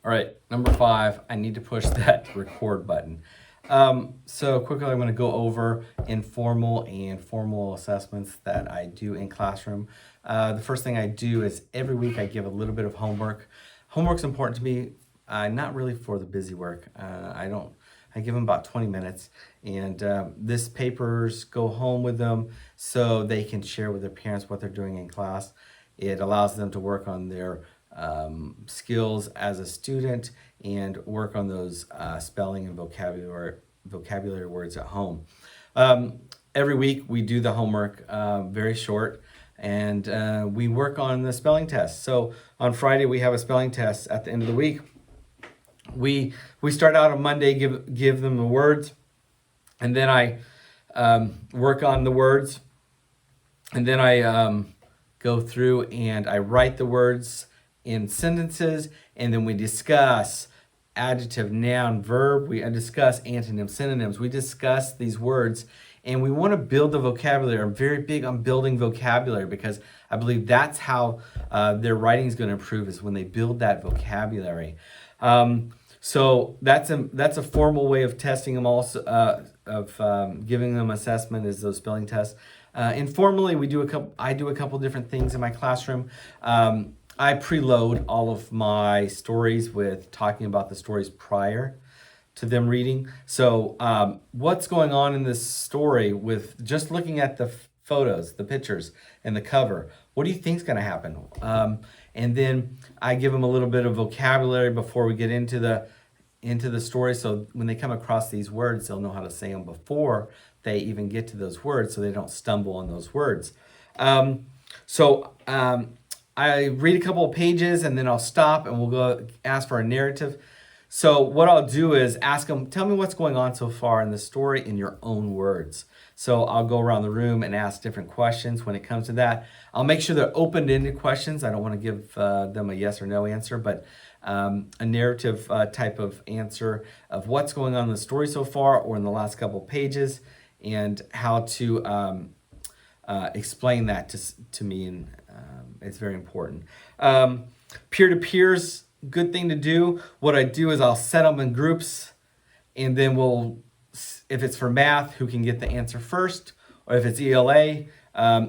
All right, number 5, I need to push that record button. So quickly, I'm going to go over informal and formal assessments that I do in classroom. The first thing I do is every week I give a little bit of homework. Homework's important to me, not really for the busy work. I give them about 20 minutes, and this papers go home with them so they can share with their parents what they're doing in class. It allows them to work on their skills as a student and work on those spelling and vocabulary words at home. Every week we do the homework, very short, and we work on the spelling test. So on Friday we have a spelling test at the end of the week. We start out on Monday, give them the words, and then I work on the words, and then I go through and I write the words in sentences, and then we discuss adjective, noun, verb. We discuss antonyms, synonyms. We discuss these words, and we want to build the vocabulary. I'm very big on building vocabulary because I believe that's how their writing is going to improve, is when they build that vocabulary. So that's a formal way of testing them, also giving them assessment, is those spelling tests. Informally, I do a couple different things in my classroom. I preload all of my stories with talking about the stories prior to them reading. So what's going on in this story with just looking at the photos, the pictures, and the cover? What do you think is going to happen? And then I give them a little bit of vocabulary before we get into the story, so when they come across these words, they'll know how to say them before they even get to those words, so they don't stumble on those words. I read a couple of pages, and then I'll stop and we'll go ask for a narrative. So what I'll do is ask them, tell me what's going on so far in the story in your own words. So I'll go around the room and ask different questions when it comes to that. I'll make sure they're open-ended questions. I don't want to give them a yes or no answer, but a narrative type of answer of what's going on in the story so far or in the last couple of pages, and how to explain that to me, and it's very important. Peer-to-peer's good thing to do. What I do is I'll set them in groups, and then if it's for math, who can get the answer first, or if it's ELA,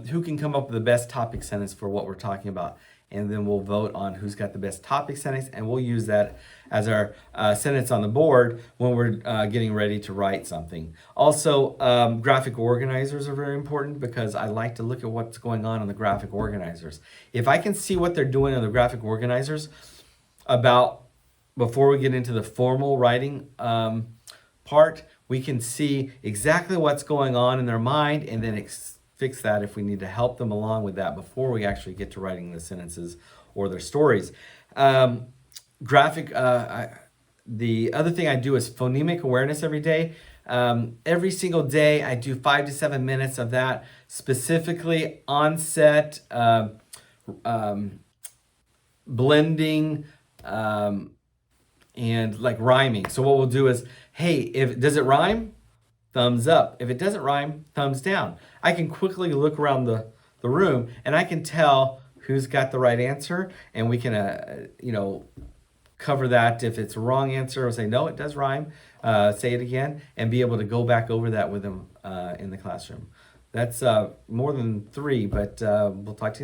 who can come up with the best topic sentence for what we're talking about. And then we'll vote on who's got the best topic sentence, and we'll use that as our sentence on the board when we're getting ready to write something. Also, graphic organizers are very important because I like to look at what's going on the graphic organizers. If I can see what they're doing on the graphic organizers before we get into the formal writing part, we can see exactly what's going on in their mind, and then fix that if we need to help them along with that before we actually get to writing the sentences or their stories. The other thing I do is phonemic awareness every day. Every single day I do 5 to 7 minutes of that, specifically onset, blending, and like rhyming. So what we'll do is, hey, does it rhyme? Thumbs up. If it doesn't rhyme, thumbs down. I can quickly look around the room, and I can tell who's got the right answer, and we can cover that. If it's a wrong answer, I'll say, no, it does rhyme, say it again, and be able to go back over that with them in the classroom. That's more than 3, but we'll talk to you